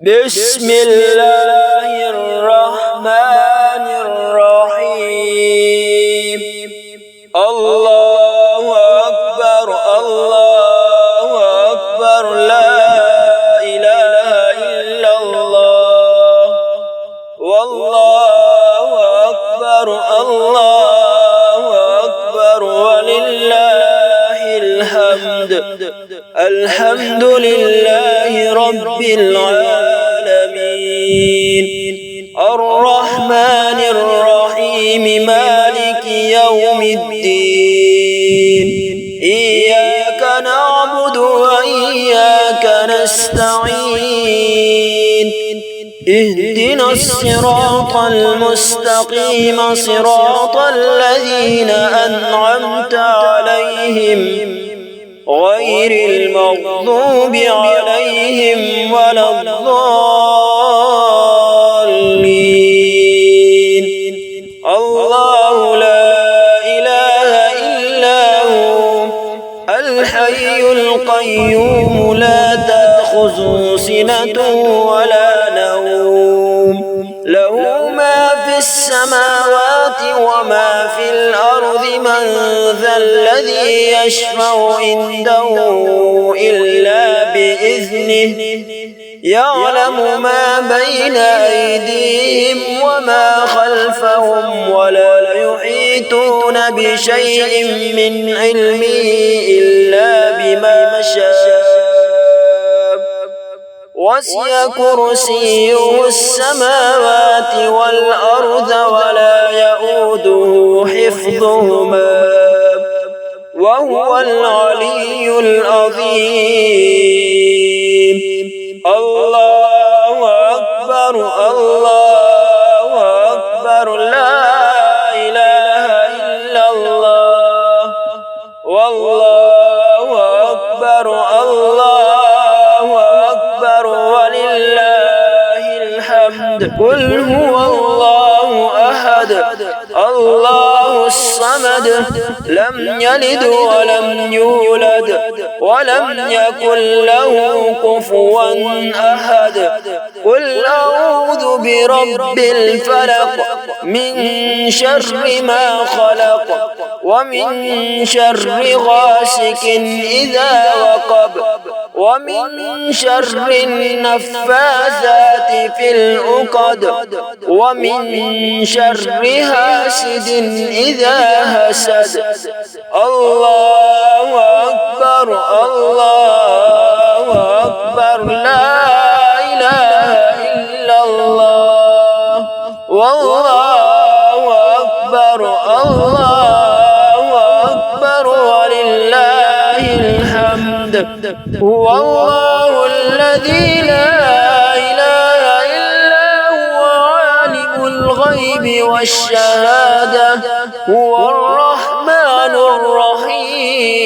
بسم الله الرحمن الرحيم. الله أكبر الله أكبر لا إله إلا الله والله أكبر الله أكبر ولله الحمد. الحمد لله رب العالمين الرحمن الرحيم مالك يوم الدين. إياك نعبد وإياك نستعين. اهدنا الصراط المستقيم صراط الذين أنعمت عليهم غير المغضوب عليهم ولا الضالين. الله لا إله إلا هو الحي القيوم لا تأخذه سنة ولا نوم له ما في السماوات وما في الأرض. من ذا الذي يشفع عنده إلا بإذنه يعلم ما بين أيديهم وما خلفهم ولا يحيطون بشيء من علمه إلا بما شاء. وسع كرسيه السماوات والأرض ولا يؤوده حفظهما وهو العلي العظيم. الله أكبر الله أكبر لا إله إلا الله والله أكبر الله أكبر ولله الحمد. قل هو الله أحد الله الصمد لم يلد ولم يولد ولم يكن له كفوا أحد. قل أعوذ برب الفلق من شر ما خلق ومن شر غاسق إذا وقب ومن شر النفاثات في العقد ومن شر حاسد إذا حسد. الله أكبر الله أكبر لا إله إلا الله والله أكبر الله أكبر ولله الحمد. هو الله الذي لا إله إلا هو عالم الغيب والشهادة هو الرحمن الرحيم.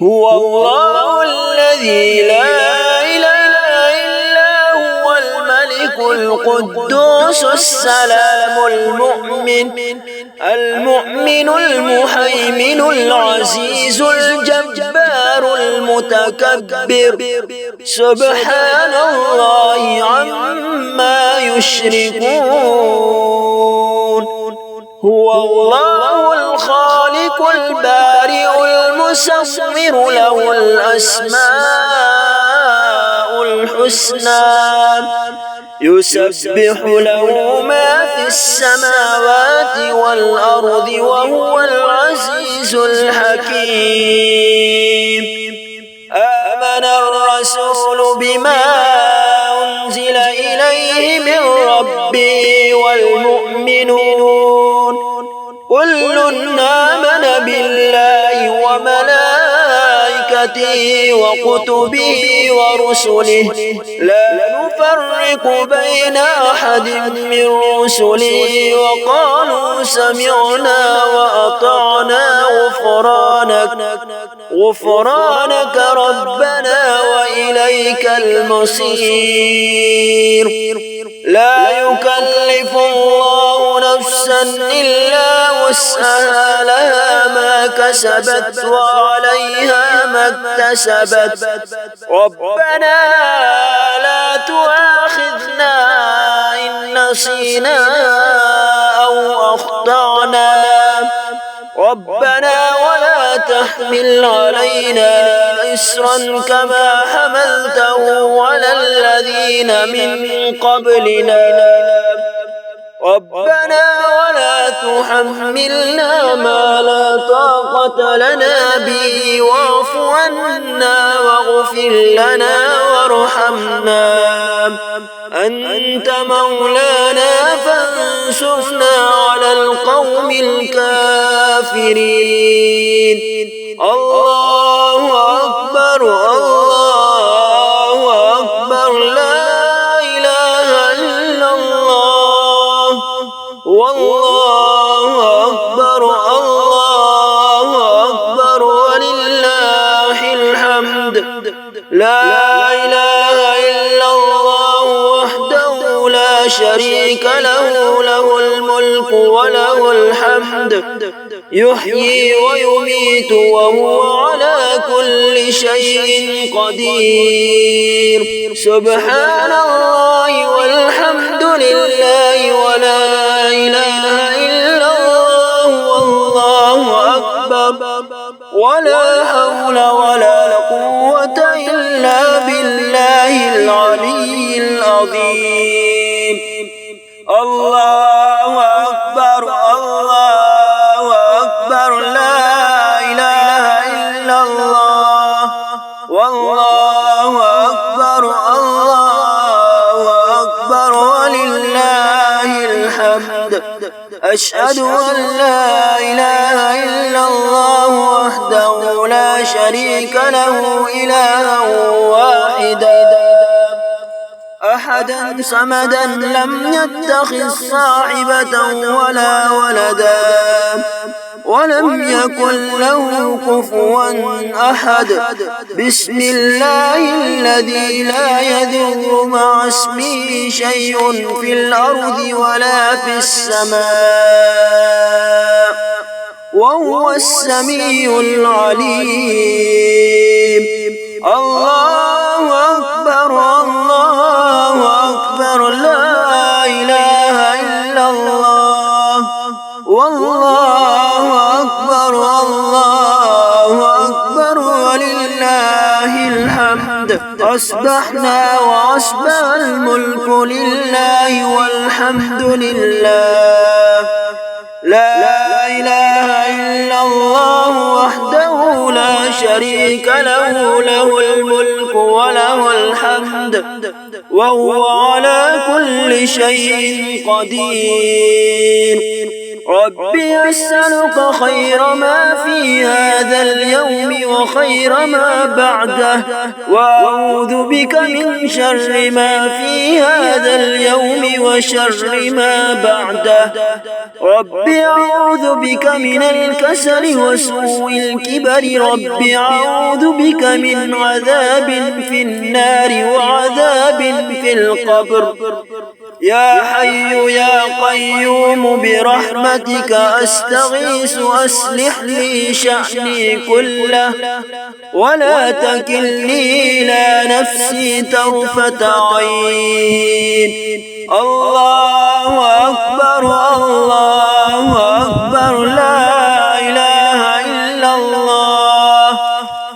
هو الله الذي لا إله إلا هو الملك القدوس السلام المؤمن المهيمن العزيز الجبار المتكبر. سبحان الله عما يشركون. هو الله الخالق البارئ المصور له الأسماء الحسنى يسبح له ما في السماوات والأرض وهو العزيز الحكيم. آمن الرسول بما أنزل إليه من ربه والمؤمنون كل آمن بالله وملائكته وكتبه ورسله لا نفرق بين أحد من رسله وقالوا سمعنا وأطعنا غفرانك ربنا وإليك المصير. لا يكلف الله نفسا إلا وسعها لها ما كسبت وعليها ما اكتسبت. ربنا نسينا أو أخطأنا ربنا ولا تحمل علينا إصرا كما حملته على الذين من قبلنا ربنا ولا تحملنا ما لا طاقة لنا به واعف عنا واغفر لنا وارحمنا أنت مولانا فانصرنا على القوم الكافرين الله أكبر الله أكبر لا إله إلا الله والله أكبر الله أكبر ولله الحمد لا إله إلا الله وحده لا شريك له له الملك وله الحمد يحيي ويميت وهو على كل شيء قدير سبحان الله والحمد لله ولا إله إلا الله والله أكبر ولا حول ولا قوة إلا بالله العلي العظيم الله أكبر الله أكبر لا إله إلا الله والله أكبر الله أكبر ولله الحمد أشهد أن لا إله إلا الله وحده لا شريك له إلها واحدا أحدا صمدا لم يتخذ صاحبة ولا ولدا ولم يكن له كفوا أحد بسم الله الذي لا يضر مع اسمه شيء في الأرض ولا في السماء وهو السميع العليم الله أكبر الله أكبر لا إله إلا الله والله أكبر الله أكبر ولله الحمد أصبحنا وأصبح الملك لله والحمد لله لا إله إلا الله وحده لا شريك له له الملك وله الحمد وهو على كل شيء قدير ربي أسألك خير ما في هذا اليوم وخير ما بعده وأعوذ بك من شر ما في هذا اليوم وشر ما بعده ربي أعوذ بك من الكسل وسوء الكبر ربي أعوذ بك من عذاب في النار وعذاب في القبر يا حي يا قيوم برحمتك أستغيث أصلح لي شأني كله ولا تكلني إلى نفسي طرفة عين الله أكبر الله أكبر لا إله إلا الله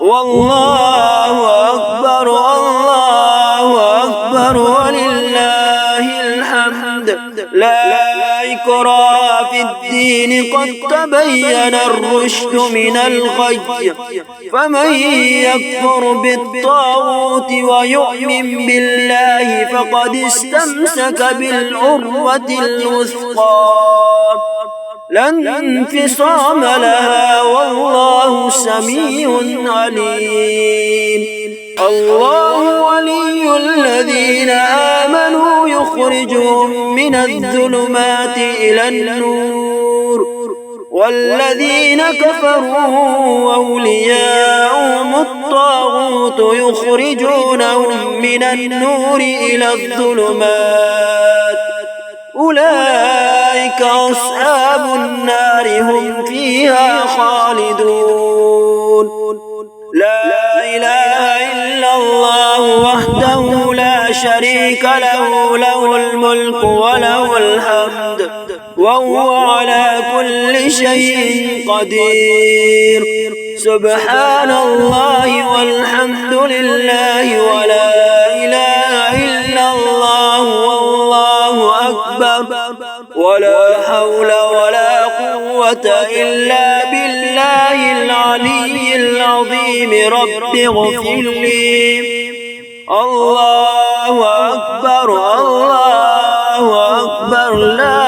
والله أكبر الله أكبر ولله الحمد لا إكراه في الدين قد تبين الرشد من الغي فمن يكفر بالطاغوت ويؤمن بالله فقد استمسك بالعروة الوثقى لا انفصام لها والله سميع عليم الله ولي الذين آمنوا يخرجهم من الظلمات إلى النور والذين كفروا أولياءهم الطاغوت يخرجونهم من النور إلى الظلمات أولئك أصحاب النار هم فيها خالدون لا إله إلا الله وحده لا لا شريك له، له الملك وله الحمد وهو على كل شيء قدير. سبحان الله والحمد لله ولا إله إلا الله والله أكبر ولا حول ولا قوة إلا بالله العلي العظيم. رب اغفر لي. الله أكبر الله أكبر لا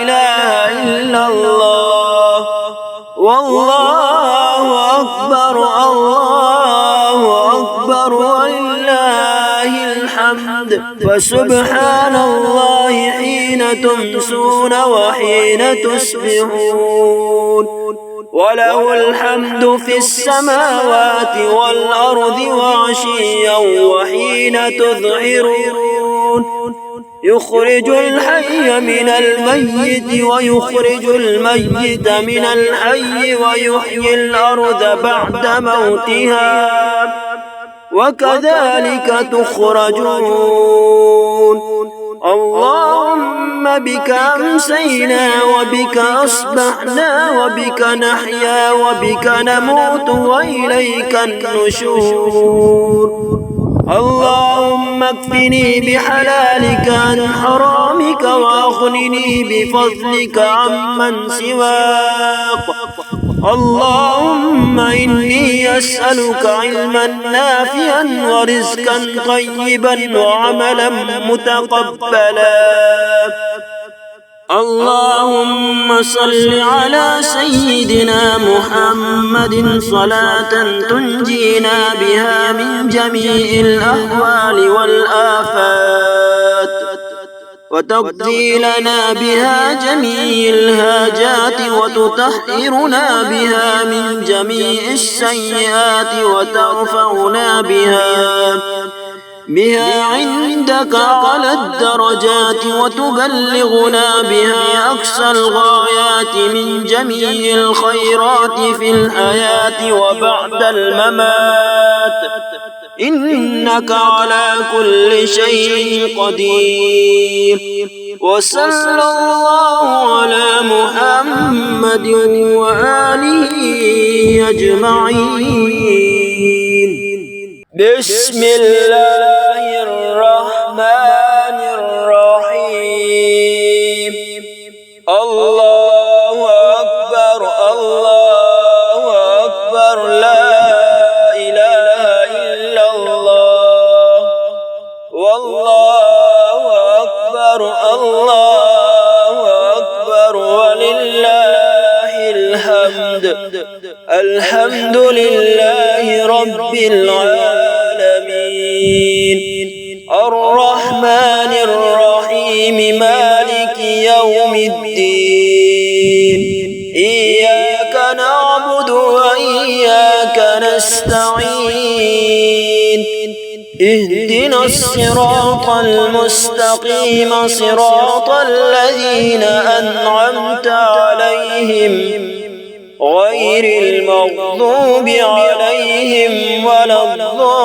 إله إلا الله والله أكبر الله أكبر ولله الحمد. فسبحان الله حين تمسون وحين تصبحون وله الحمد في السماوات والأرض وعشيا وحين تظهرون. يخرج الحي من الميت ويخرج الميت من الحي ويحيي الأرض بعد موتها وكذلك تخرجون. اللهم بك أمسينا وبك أصبحنا وبك نحيا وبك نموت وإليك النشور. اللهم اكفني بحلالك عن حرامك وأغنني بفضلك عمن سواك. اللهم إني أسألك علما نافعا ورزقا طيبا وعملا متقبلا. اللهم صل على سيدنا محمد صلاة تنجينا بها من جميع الأهوال والآفات وتقضي لنا بها جميع الهاجات وتطهرنا بها من جميع السيئات وترفعنا بها عندك على الدرجات وتبلغنا بها أقصى الغايات من جميع الخيرات في الحياة وبعد الممات. إنك على كل شيء قدير. وصلى الله على محمد وآله أجمعين. بسم الله الرحمن الرحيم. الله أكبر الله أكبر لا إله إلا الله والله أكبر الله أكبر ولله الحمد. الحمد لله رب العالمين الرحمن الرحيم مالك يوم الدين. إياك نعبد وإياك نستعين. اهدنا الصراط المستقيم صراط الذين أنعمت عليهم غير المغضوب عليهم ولا الضالين.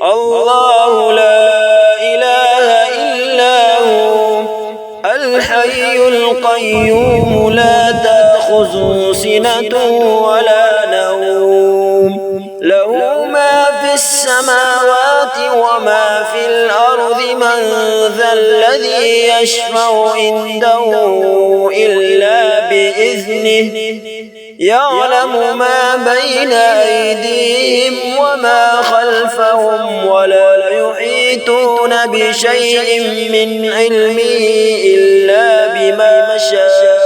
الله لا إله إلا هو الحي القيوم لا تأخذه سنة ولا نوم له ما في السماوات وما في الأرض. من ذا الذي يشفع عنده إلا بإذنه. يعلم ما بين أيديهم وما خلفهم ولا يحيطون بشيء من علمه إلا بما شاء.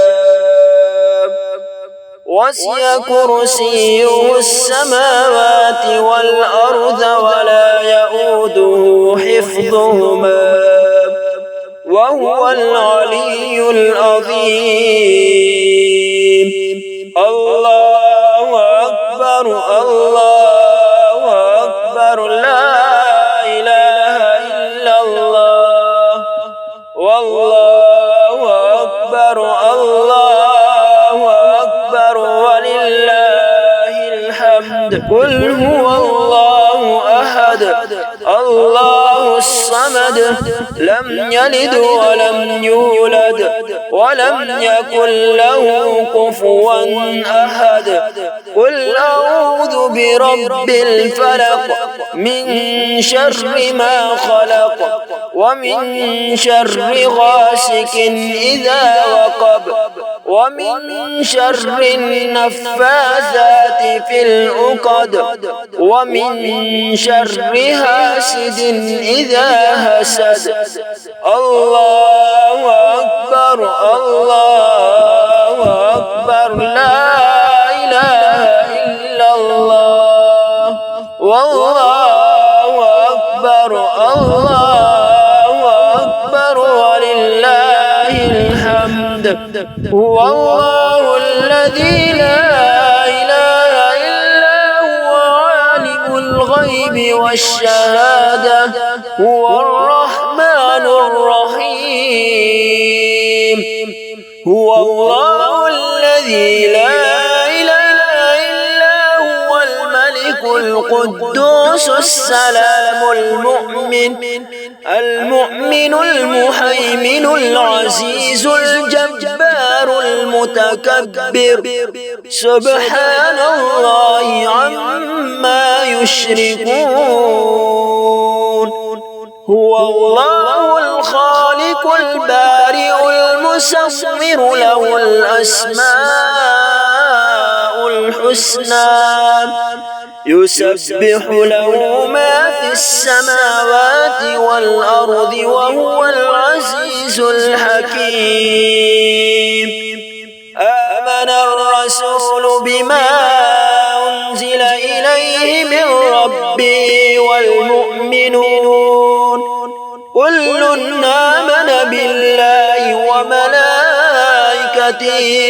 وسع كرسيه السماوات والأرض ولا يؤوده حفظهما وهو العلي العظيم. الله أكبر الله أكبر لا إله إلا الله والله أكبر الله أكبر ولله الحمد. قل هو هو الله أحد الله الصمد لم يلد ولم يولد ولم يكن له كفوا أحد قل أعوذ برب الفلق من شر ما خلق ومن شر غاسق إذا وقب ومن شر النفاثات في العقد ومن شر حاسد إذا حسد الله أكبر الله أكبر لا إله إلا الله والله أكبر الله أكبر ولله الحمد هو الله الذي لا إله إلا هو عالم الغيب والشهادة هو الرحمن الرحيم هو الله الذي لا إله إلا هو الملك القدوس السلام المؤمن المهيمن العزيز الجبار المتكبر سبحان الله عما يشركون هو الله الخالق البارئ المصور له الأسماء الحسنى يسبح له ما في السماوات والأرض وهو العزيز الحكيم آمن الرسول بما أنزل إليه من ربه والمؤمنون كل آمن بالله وملائكته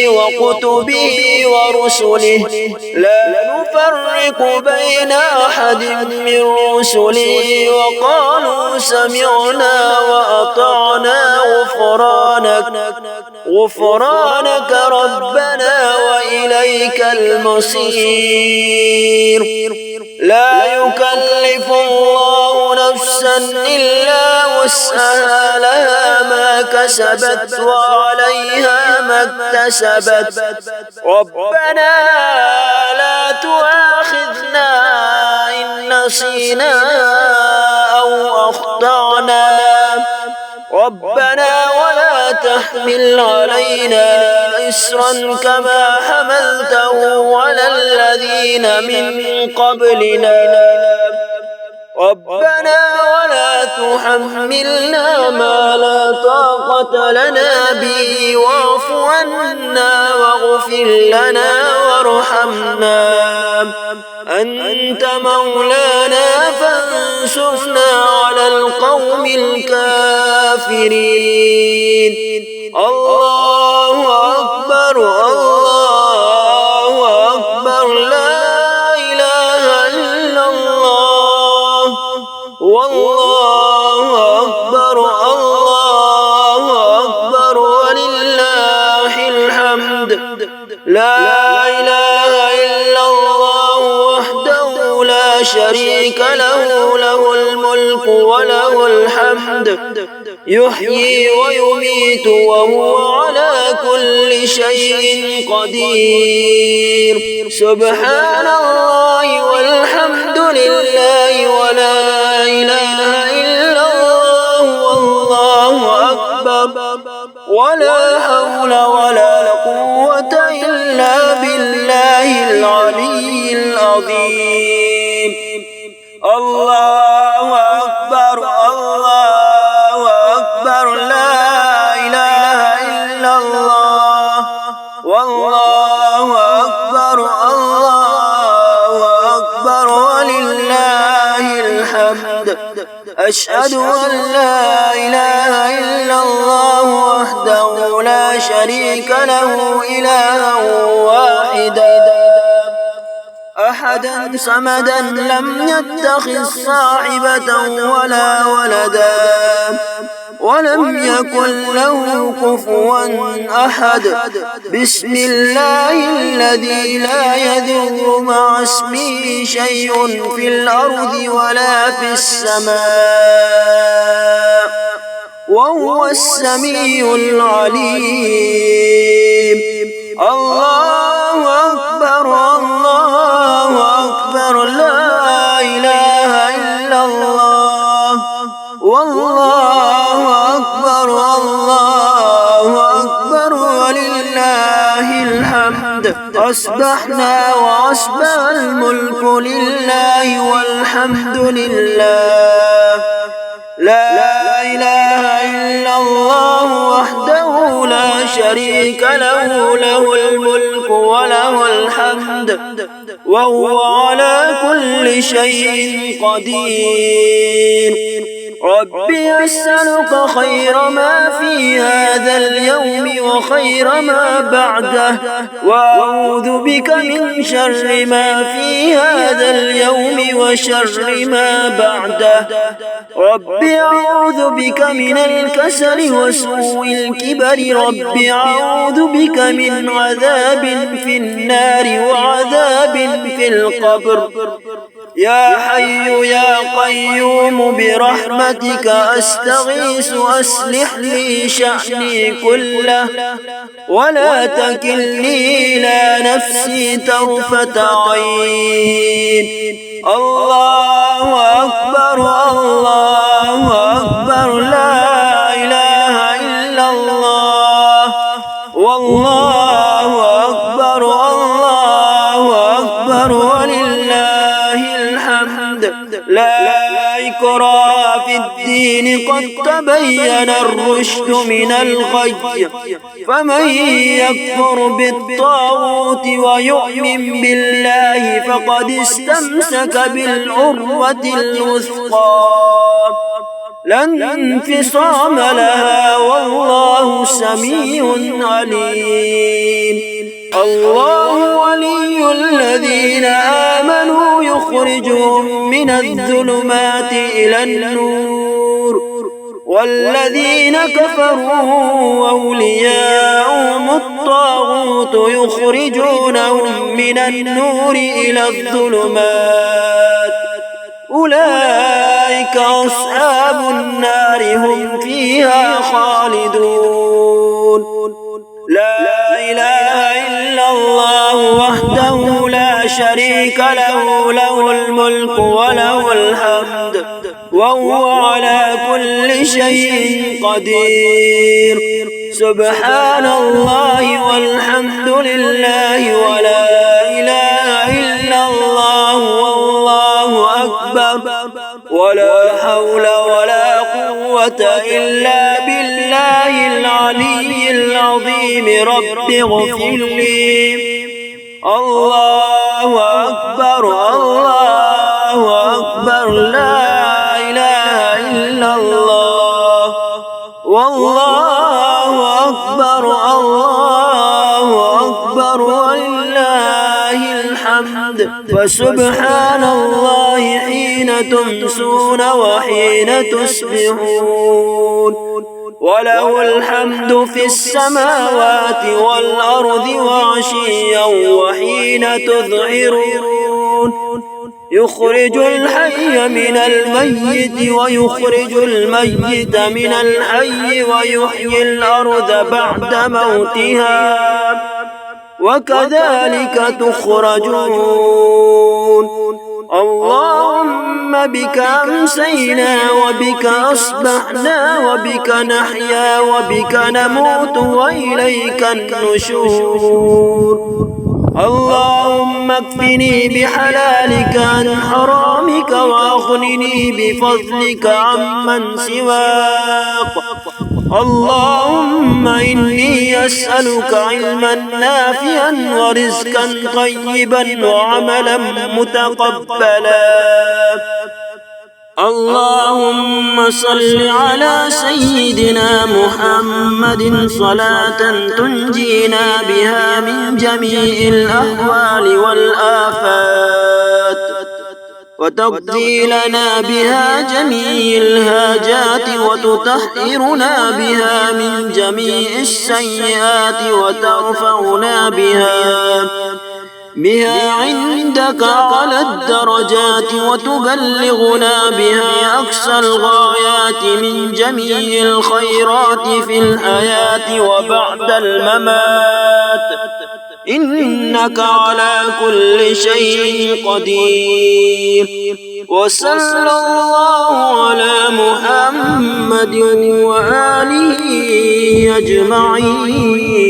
وكتبه ورسله لا نفرق بين أحد من رسله وقالوا سمعنا وأطعنا غفرانك ربنا وإليك المصير لا يكلف الله نفسا إلا وسعها لها ما كسبت وعليها ما اكتسبت ربنا لا تؤاخذنا إن نسينا أو أخطأنا ربنا ولا تحمل علينا إسرا كما حملته على الذين من قبلنا ربنا ولا تحملنا ما لا طاقة لنا به واعف عنا واغفر لنا وارحمنا أنت مولانا فانصرنا على القوم الكافرين الله أكبر الله أكبر لا إله إلا الله والله أكبر الله أكبر ولله الحمد لا إله إلا الله وحده لا شريك له له الملك وله الحمد يحيي ويميت وهو على كل شيء قدير سبحان الله والحمد لله ولا إله إلا الله والله أكبر ولا حول ولا قوة إلا بالله العلي العظيم الله أكبر الله أكبر لا إله إلا الله والله أكبر الله أكبر ولله الحمد أشهد أن لا إله إلا الله وحده لا شريك له إلها واحدا أحدا صمدا لم يتخذ صاحبة ولا ولدا ولم يكن له كفوا أحد. بسم الله الذي لا يضر مع اسمه شيء في الأرض ولا في السماء وهو السميع العليم. الله أكبر الله أكبر لا إله إلا الله والله أكبر الله أكبر ولله الحمد. أصبحنا وأصبح الملك لله والحمد لله. لا إله إلا الله وحده لا شريك له، له الملك وله الحمد وهو على كل شيء قدير. ربي أسألك خير ما في هذا اليوم وخير ما بعده، وأعوذ بك من شر ما في هذا اليوم وشر ما بعده. ربي أعوذ بك من الكسل وسوء الكبر. ربي أعوذ بك من عذاب في النار وعذاب في القبر. يا حي يا قيوم برحمتك أستغيث أصلح لي شأني كله ولا تكلني إلى نفسي طرفة عين. الله أكبر الله أكبر لا إله إلا الله والله أكبر الله أكبر ولله الحمد. لا إكراه في الدين قد تبين الرشد من الغي، فمن يكفر بالطاغوت ويؤمن بالله فقد استمسك بالعروة الوثقى لا انفصام لها والله سميع عليم. الله ولي الذين آمنوا يخرجهم من الظلمات إلى النور، والذين كفروا أولياؤهم الطاغوت يخرجونهم من النور إلى الظلمات. أولئك أصحاب النار هم فيها خالدون. لا إله إلا الله وحده لا شريك له، له الملك وله الحمد وهو على كل شيء قدير. سبحان الله والحمد لله ولا إله إلا الله والله أكبر ولا حول ولا قوة إلا بالله العلي العظيم. رب اغفر لي. الله أكبر الله أكبر لا إله إلا الله والله أكبر الله أكبر ولله الحمد. فسبحان الله حين تمسون وحين تصبحون، وله الحمد في السماوات والأرض وعشيا وحين تظهرون. يخرج الحي من الميت ويخرج الميت من الحي ويحيي الأرض بعد موتها وكذلك تخرجون. اللهم بك أمسينا وبك أصبحنا وبك نحيا وبك نموت وإليك النشور. اللهم اكفني بحلالك عن حرامك وأغنني بفضلك عمن سواك. اللهم إني أسألك علما نافعا ورزقا طيبا وعملا متقبلا. اللهم صل على سيدنا محمد صلاة تنجينا بها من جميع الأهوال والآفات وتقضي لنا بها جميع الهاجات وتطهرنا بها من جميع السيئات وترفعنا بها عندك على الدرجات وتبلغنا بها أقصى الغايات من جميع الخيرات في الحياة وبعد الممات، إنك على كل شيء قدير. وصلى الله على محمد وآله أجمعين.